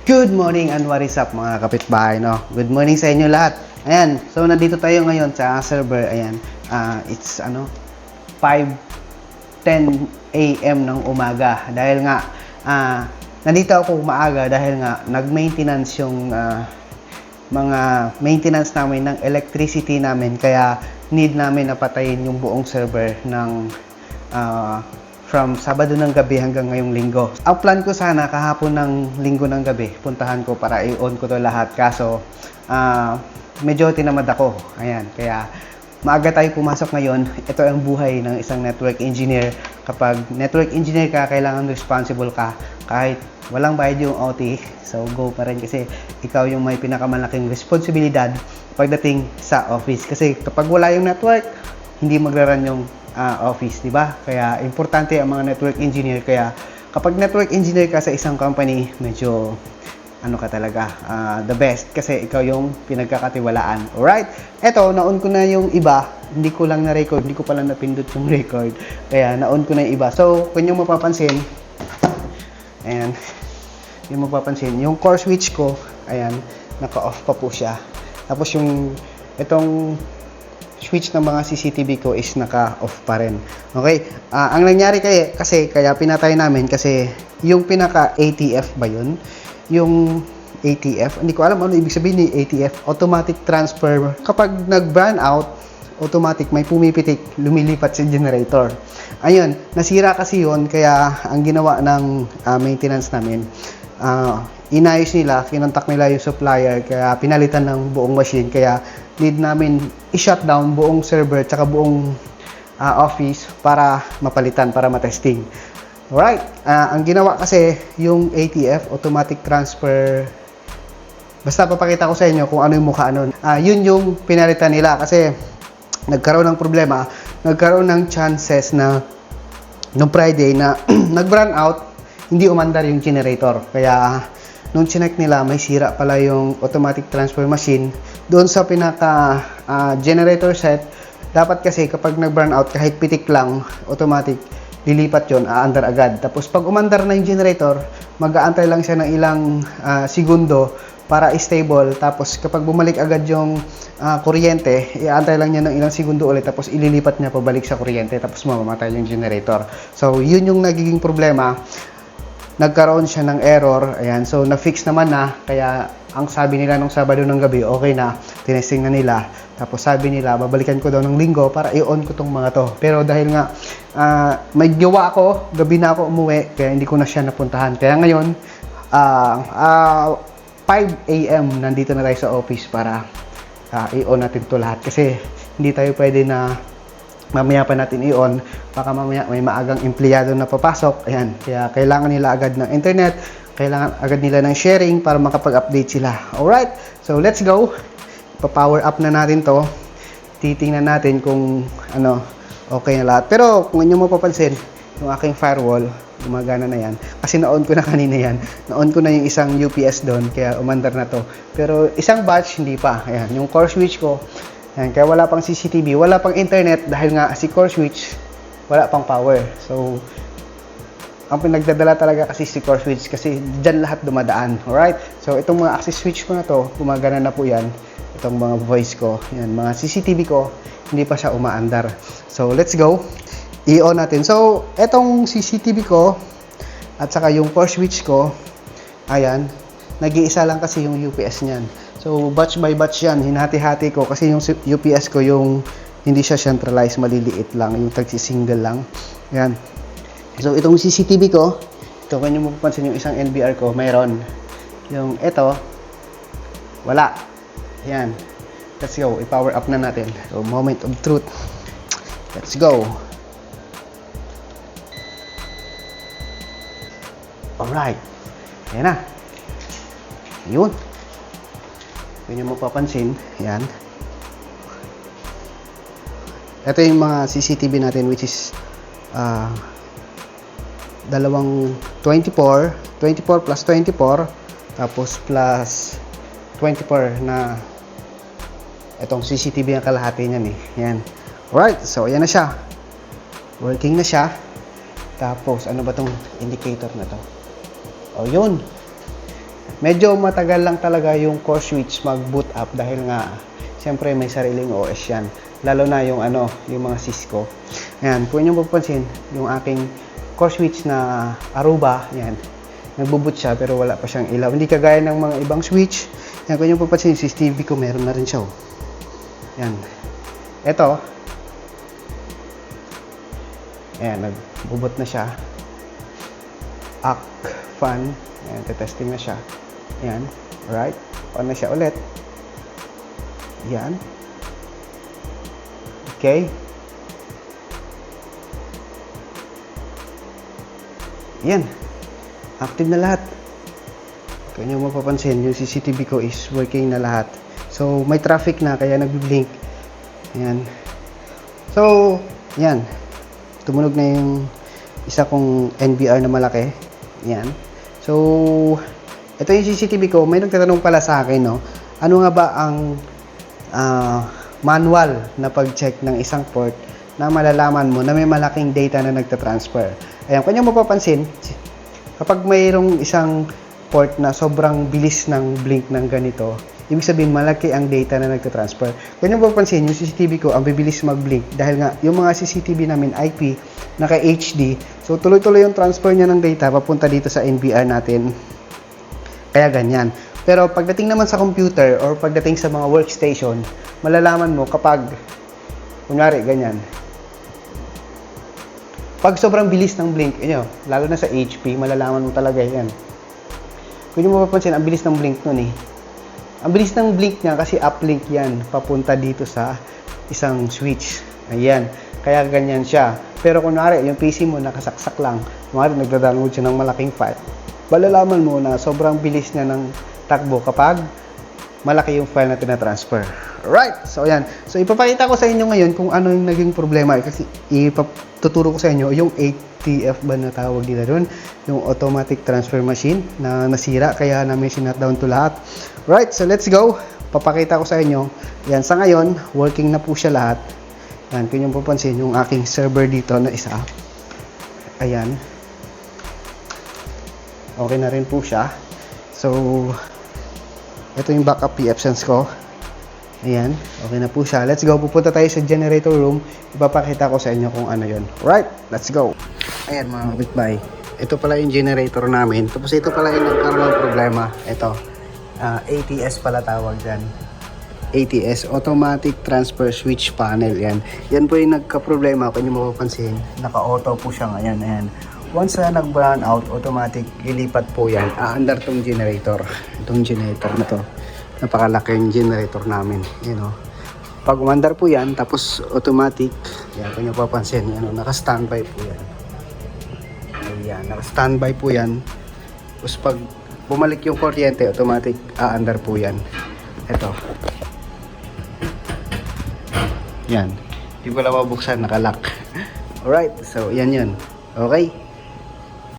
Good morning and what is up mga kapitbahay, no? Good morning sa inyo lahat. Ayan, so nandito tayo ngayon sa server. Ayan, it's 5:10 AM ng umaga. Dahil nga, nandito ako maaga dahil nga nag-maintenance yung mga maintenance namin ng electricity namin. Kaya need namin napatayin yung buong server ng from Sabado ng gabi hanggang ngayong Linggo. Ang plan ko sana kahapon ng Linggo ng gabi, puntahan ko para i-on ko to lahat. Kaso, medyo tinamad ako. Ayan, kaya maaga tayo pumasok ngayon. Ito ang buhay ng isang network engineer. Kapag network engineer ka, kailangan responsible ka. Kahit walang bayad yung OT, so go pa rin kasi ikaw yung may pinakamalaking responsibilidad pagdating sa office. Kasi kapag wala yung network, hindi magra-run yung office, di ba? Kaya importante ang mga network engineer. Kaya kapag network engineer ka sa isang company, medyo ano ka talaga, the best kasi ikaw yung pinagkakatiwalaan. Alright? Eto, naon ko na yung iba. Hindi ko lang na-record, hindi ko pala napindot yung record. Kaya naon ko na yung iba. So, kung yung mapapansin, ayan, yung mapapansin, yung core switch ko, ayan, naka-off pa po siya. Tapos yung itong switch ng mga CCTV ko is naka-off pa rin. Okay? Ang nangyari kasi kaya pinatay namin kasi yung pinaka ATF ba yun? Yung ATF, hindi ko alam ano ibig sabihin ni ATF, automatic transfer. Kapag nag-burn out, automatic may pumipitik, lumilipat sa generator. Ayun, nasira kasi yun, kaya ang ginawa ng maintenance namin, inayos nila, kinontak nila yung supplier, kaya pinalitan ng buong machine. Kaya need namin i-shutdown buong server tsaka buong office para mapalitan, para matesting. Alright, ang ginawa kasi yung ATF, automatic transfer, basta papakita ko sa inyo kung ano yung mukha nun. Yun yung pinalitan nila kasi nagkaroon ng problema, nagkaroon ng chances na noong Friday na nag-run out, hindi umandar yung generator. Kaya nung chinek nila, may sira pala yung automatic transfer machine doon sa pinaka generator set. Dapat kasi kapag nag-burn out, kahit pitik lang, automatic lilipat yon, aandar agad. Tapos pag umandar na yung generator, mag-aantay lang siya ng ilang segundo para stable. Tapos kapag bumalik agad yung kuryente, iaantay lang niya ng ilang segundo ulit, tapos ililipat niya pabalik sa kuryente, tapos mamamatay yung generator. So yun yung nagiging problema. Nagkaroon siya ng error. Ayan, so na-fix naman na. Kaya ang sabi nila nung Sabado ng gabi, okay na, tinesting na nila. Tapos sabi nila, babalikan ko daw ng Linggo para i-on ko tong mga to. Pero dahil nga may gawa ako, gabi na ako umuwi, kaya hindi ko na siya napuntahan. Kaya ngayon 5 AM nandito na tayo sa office para i-on natin to lahat. Kasi hindi tayo pwede na mamaya pa natin i-on, baka mamaya may maagang empleyado na papasok. Ayan, kaya kailangan nila agad ng internet, kailangan agad nila ng sharing para makapag-update sila. Alright, so let's go. Pa-power up na natin to. Titingnan natin kung ano, okay na lahat. Pero kung inyo mapapansin, yung aking firewall, gumagana na yan. Kasi na-on ko na kanina yan. Na-on ko na yung isang UPS doon, kaya umandar na to. Pero isang batch, hindi pa. Ayan, yung core switch ko, ayan, kaya wala pang CCTV, wala pang internet dahil nga si core switch, wala pang power. So, ang pinagdadala talaga kasi si core switch kasi dyan lahat dumadaan. Alright? So, itong mga access switch ko na to, gumagana na po yan. Itong mga voice ko, yan, mga CCTV ko, hindi pa siya umaandar. So, let's go. I-on natin. So, itong CCTV ko at saka yung core switch ko, ayan, nag-iisa lang kasi yung UPS niyan. So, batch by batch yan. Hinati-hati ko kasi yung UPS ko, yung hindi siya centralized, maliliit lang. Yung tagsi-single lang. Ayan. So, itong CCTV ko, ito, kung nyo mapapansin yung isang NBR ko, mayroon. Yung ito, wala. Ayan. Let's go. I-power up na natin. So, moment of truth. Let's go. Alright. Ayan na. Yun. Kung nyo mapapansin, yan. Ito yung mga CCTV natin, which is dalawang 24 plus 24, tapos plus 24 na itong CCTV ang kalahati niyan eh. Yan. Alright, so yan na siya. Working na siya. Tapos, ano ba tong indicator na to? O, yun. Medyo matagal lang talaga yung core switch mag-boot up dahil nga siyempre may sariling OS yan. Lalo na yung yung mga Cisco. Ayan, kung inyong mapapansin, yung aking core switch na Aruba, yan. Nagbo-boot siya pero wala pa siyang ilaw. Hindi kagaya ng mga ibang switch. Yan, kung inyong mapapansin, si Stevie ko meron na rin siya. Oh. Yan. Ito. Ayan, nag-boot na siya. Act fan. Ayan, testing na siya. Ayan. Alright. On na siya ulit. Ayan. Okay. Ayan. Active na lahat. Kaya nyo mapapansin, yung CCTV ko is working na lahat. So, may traffic na, kaya nagbi-blink. Ayan. So, ayan. Tumunog na yung isa kong NBR na malaki. Ayan. So, ito yung CCTV ko. May nagtatanong pala sa akin, no? Ano nga ba ang manual na pag-check ng isang port na malalaman mo na may malaking data na nagtatransfer? Ayan, kung nyo mapapansin, kapag mayroong isang port na sobrang bilis ng blink ng ganito, ibig sabihin malaki ang data na nagtatransfer. Kung nyo mapapansin, yung CCTV ko ang bibilis mag-blink dahil nga yung mga CCTV namin IP naka-HD, so tuloy-tuloy yung transfer niya ng data papunta dito sa NBR natin. Kaya ganyan. Pero pagdating naman sa computer or pagdating sa mga workstation, malalaman mo kapag kunyari ganyan. Pag sobrang bilis ng blink, lalo na sa HP, malalaman mo talaga yan. Kung nyo mapapansin, ang bilis ng blink nun eh. Ang bilis ng blink niya kasi uplink yan papunta dito sa isang switch. Ayan. Kaya ganyan siya. Pero kunwari, yung PC mo nakasaksak lang, kunwari nagda-download siya ng malaking file, malalaman mo na sobrang bilis niya ng takbo kapag malaki yung file na tinatransfer. Alright, so ayan. So ipapakita ko sa inyo ngayon kung ano yung naging problema. Kasi tuturo ko sa inyo yung ATF ba na tawag nila doon, yung automatic transfer machine na nasira, kaya namin sinutdown to lahat. Right, so let's go. Papakita ko sa inyo. Yan, sa ngayon, working na po siya lahat. Yan, kung yung papansin, yung aking server dito na isa. Ayan. Okay na rin po siya. So, ito yung backup PFSense ko. Ayan, okay na po siya. Let's go, pupunta tayo sa generator room. Ipapakita ko sa inyo kung ano yun. Right, let's go. Ayan mga kapitbahay. Ito pala yung generator namin. Tapos ito pala yung nagkaroon ng problema. Ito, ATS pala tawag dyan. ATS, Automatic Transfer Switch Panel. Yan. Yan po yung nagka-problema. Kung nyo mapapansin, naka-auto po siya ngayon. Ayan. Once na nag-brown out, automatic, ilipat po yan. Aandar tong generator. Itong generator na to. Napakalaki yung generator namin. You know. Pag umandar po yan, tapos automatic, yan, kung nyo papansin, naka-standby po yan. Ayan, naka-standby po yan. Tapos pag bumalik yung kuryente, automatic, aandar po yan. Ito. Yan. Hindi ko lang mabuksan, nakalock. Alright, so yan yun. Okay?